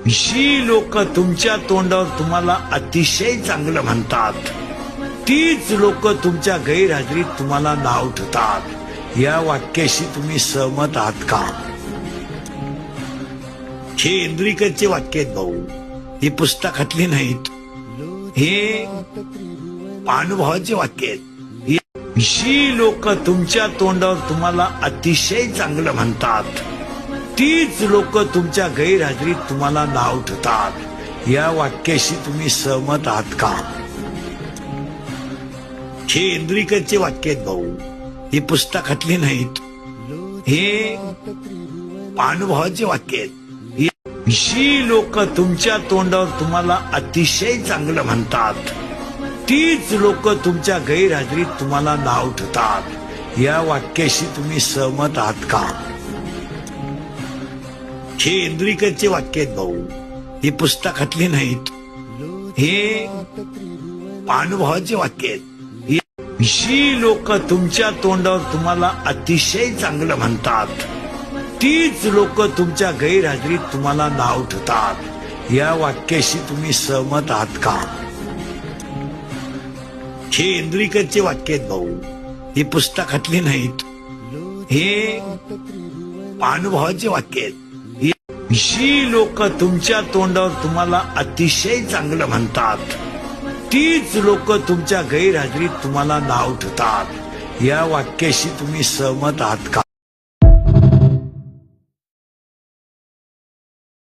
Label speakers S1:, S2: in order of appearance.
S1: जी लोक तुमच्या तोंडावर तुम्हाला अतिशय चांगलं म्हणतात, तीच लोक तुमच्या गैरहजेरीत तुम्हाला नाव ठेवतात. या वाक्याशी तुम्ही सहमत आहात का? हे इंद्रिकरचे वाक्य आहेत भाऊ, ही पुस्तकातली नाहीत, हे अनुभवाचे वाक्य आहेत. जी लोक तुमच्या तोंडावर तुम्हाला अतिशय चांगलं म्हणतात, तीच लोक तुमच्या गैरहजेरीत तुम्हाला नाव ठेवतात. या वाक्याशी तुम्ही सहमत आहात का? हे इंद्रिकरचे वाक्य आहेत भाऊ, ही पुस्तकातली नाहीत, हे अनुभवाचे वाक्य आहेत. जी लोक तुमच्या तोंडावर तुम्हाला अतिशय चांगलं म्हणतात, तीच लोक तुमच्या गैरहजेरीत तुम्हाला नाव ठेवतात. या वाक्याशी तुम्ही सहमत आहात का? हे इंद्रिकरचे वाक्य आहेत भाऊ, ही पुस्तकातली नाहीत, हे अनुभवाचे वाक्य आहेत. जी लोक तुमच्या तोंडावर तुम्हाला अतिशय चांगलं म्हणतात, तीच लोक तुमच्या गैरहजेरीत तुम्हाला नाव ठेवतात. या वाक्याशी तुम्ही सहमत आहात का? हे इंद्रिकरचे वाक्य आहेत भाऊ, ही पुस्तकातली नाहीत, हे अनुभवाचे वाक्य आहेत. जी लोक तुमच्या तोंडावर तुम्हाला अतिशय चांगलं म्हणतात, तीच लोक तुमच्या गैरहजेरीत तुम्हाला नाव ठेवतात. या वाक्याशी तुम्ही सहमत आहात का?